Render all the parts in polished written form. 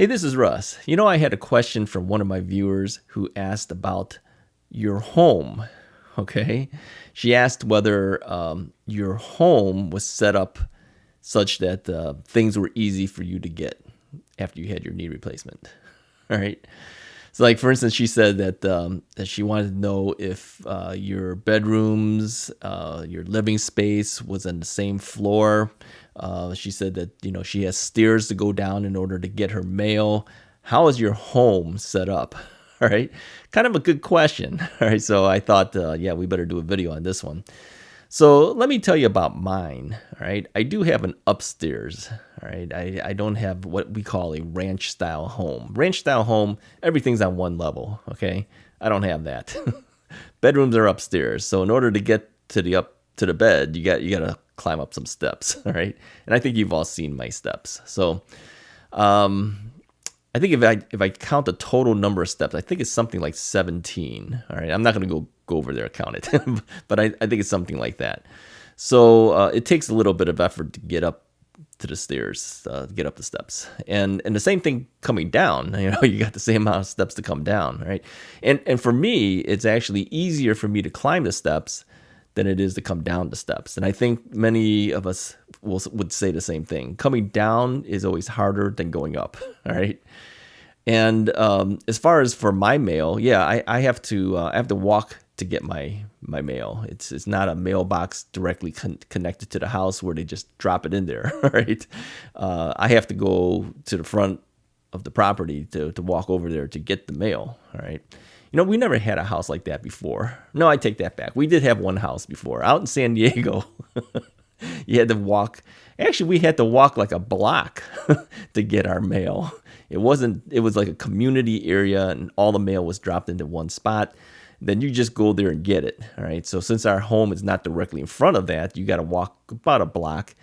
Hey, this is Russ. I had a question from one of my viewers who asked about your home. Okay. She asked whether your home was set up such that things were easy for you to get after you had your knee replacement. All right. So, like for instance, she said that she wanted to know if your bedrooms, your living space was on the same floor. She said that she has stairs to go down in order to get her mail. How is your home set up? All right, kind of a good question. All right, so I thought, yeah, we better do a video on this one. So let me tell you about mine. All right, I do have an upstairs. All right, I don't have what we call a ranch style home. Ranch style home, everything's on one level. Okay, I don't have that. Bedrooms are upstairs, so in order to get to the bed, you got to climb up some steps. All right, and I think you've all seen my steps. So I think if I count the total number of steps, I think it's something like 17. All right, I'm not going to go over there and count it, but I think it's something like that. So it takes a little bit of effort to get up to the stairs, get up the steps, and the same thing coming down. You got the same amount of steps to come down, right? And for me, it's actually easier for me to climb the steps than it is to come down the steps. And I think many of us would say the same thing. Coming down is always harder than going up. All right. And as far as for my mail, yeah, I have to walk to get my mail. It's not a mailbox directly connected to the house where they just drop it in there. Right. I have to go to the front of the property to walk over there to get the mail. All right. We never had a house like that before. No, I take that back. We did have one house before out in San Diego. You had to walk. Actually, we had to walk like a block to get our mail. It was like a community area and all the mail was dropped into one spot. Then you just go there and get it. All right. So since our home is not directly in front of that, you got to walk about a block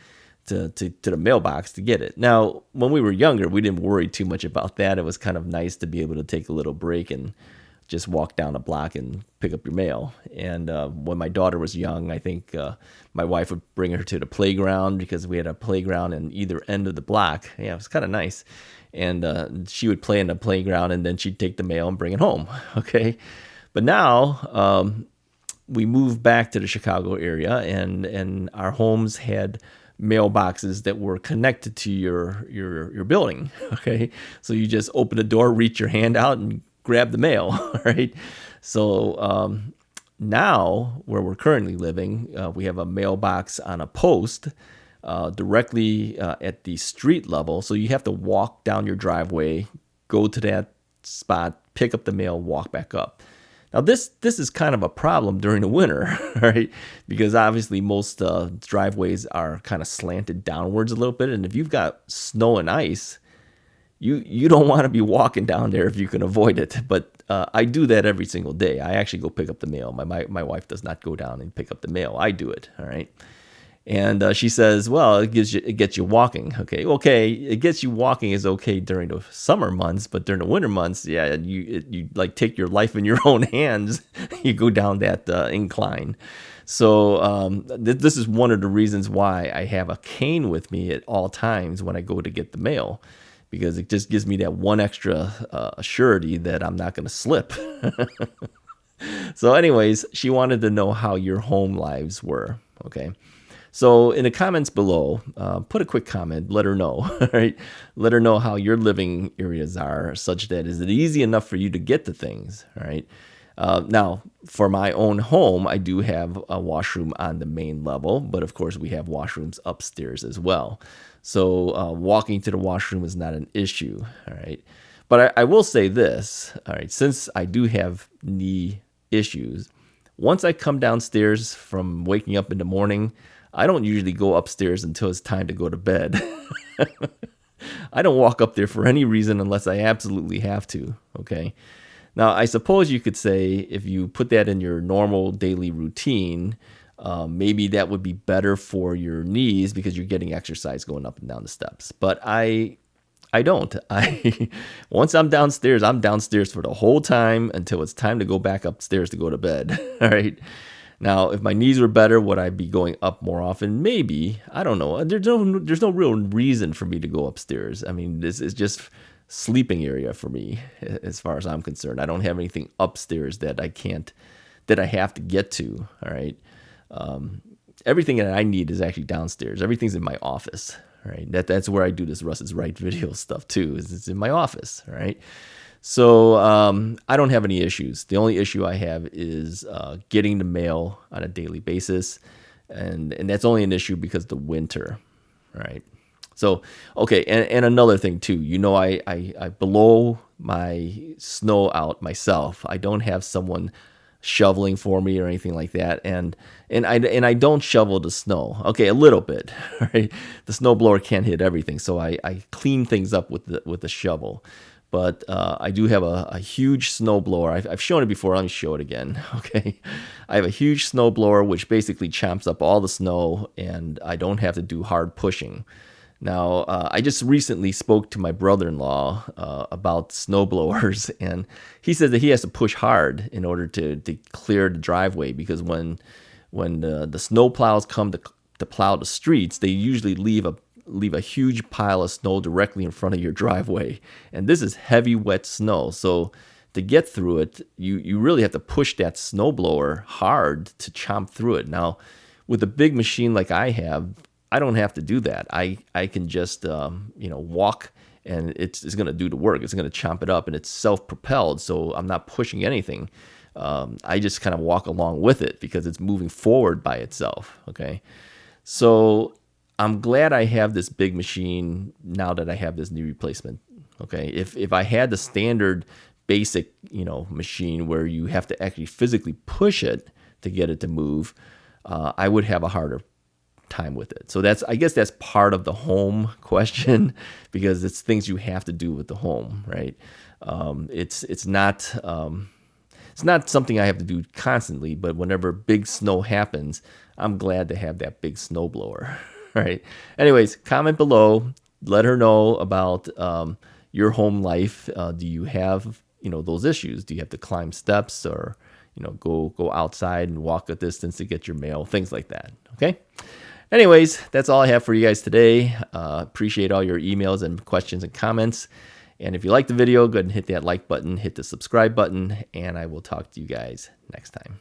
to the mailbox to get it. Now, when we were younger, we didn't worry too much about that. It was kind of nice to be able to take a little break and just walk down a block and pick up your mail. And when my daughter was young, I think my wife would bring her to the playground because we had a playground in either end of the block. Yeah, it was kind of nice. And she would play in the playground and then she'd take the mail and bring it home. Okay. But now we moved back to the Chicago area and our homes had mailboxes that were connected to your building. Okay. So you just open the door, reach your hand out and grab the mail, right? So now, where we're currently living, we have a mailbox on a post directly at the street level. So you have to walk down your driveway, go to that spot, pick up the mail, walk back up. Now, this is kind of a problem during the winter, right? Because obviously most driveways are kind of slanted downwards a little bit. And if you've got snow and ice, you don't want to be walking down there if you can avoid it. But I do that every single day. I actually go pick up the mail. My wife does not go down and pick up the mail. I do it. All right. And she says, well, it gets you walking. Okay, it gets you walking is okay during the summer months, but during the winter months, yeah, you like take your life in your own hands. You go down that incline. So this is one of the reasons why I have a cane with me at all times when I go to get the mail, because it just gives me that one extra surety that I'm not going to slip. So anyways, she wanted to know how your home lives were. Okay. So in the comments below, put a quick comment, let her know, right? Let her know how your living areas are, such that is it easy enough for you to get to things, all right? Now, for my own home, I do have a washroom on the main level, but of course we have washrooms upstairs as well. So walking to the washroom is not an issue, all right? But I will say this, all right, since I do have knee issues, once I come downstairs from waking up in the morning, I don't usually go upstairs until it's time to go to bed. I don't walk up there for any reason unless I absolutely have to, okay? Now, I suppose you could say if you put that in your normal daily routine, maybe that would be better for your knees because you're getting exercise going up and down the steps. But I don't. Once I'm downstairs for the whole time until it's time to go back upstairs to go to bed, all right? Now, if my knees were better, would I be going up more often? Maybe. I don't know. There's no real reason for me to go upstairs. I mean, this is just sleeping area for me, as far as I'm concerned. I don't have anything upstairs that I have to get to. All right. Everything that I need is actually downstairs. Everything's in my office. All right. That's where I do this Russ is Right video stuff too, is it's in my office. All right. So I don't have any issues. The only issue I have is getting the mail on a daily basis. And that's only an issue because of the winter. All right. So, okay, and another thing too, I blow my snow out myself. I don't have someone shoveling for me or anything like that, and I don't shovel the snow. Okay, a little bit, right? The snow blower can't hit everything, so I clean things up with the shovel. But I do have a huge snow blower. I've shown it before. Let me show it again. Okay, I have a huge snow blower which basically chomps up all the snow, and I don't have to do hard pushing. Now, I just recently spoke to my brother-in-law about snowblowers, and he said that he has to push hard in order to clear the driveway, because when the snow plows come to plow the streets, they usually leave a huge pile of snow directly in front of your driveway. And this is heavy, wet snow. So to get through it, you really have to push that snowblower hard to chomp through it. Now, with a big machine like I have, I don't have to do that. I can just walk, and it's going to do the work. It's going to chomp it up, and it's self-propelled, so I'm not pushing anything. I just kind of walk along with it because it's moving forward by itself. Okay, so I'm glad I have this big machine now that I have this knee replacement. Okay, if I had the standard basic machine where you have to actually physically push it to get it to move, I would have a harder time with it. So I guess that's part of the home question, because it's things you have to do with the home, right? It's not something I have to do constantly, but whenever big snow happens, I'm glad to have that big snow blower. Right. Anyways, comment below. Let her know about your home life. Do you have those issues? Do you have to climb steps, or go outside and walk a distance to get your mail? Things like that. Okay. Anyways, that's all I have for you guys today. Appreciate all your emails and questions and comments. And if you like the video, go ahead and hit that like button, hit the subscribe button, and I will talk to you guys next time.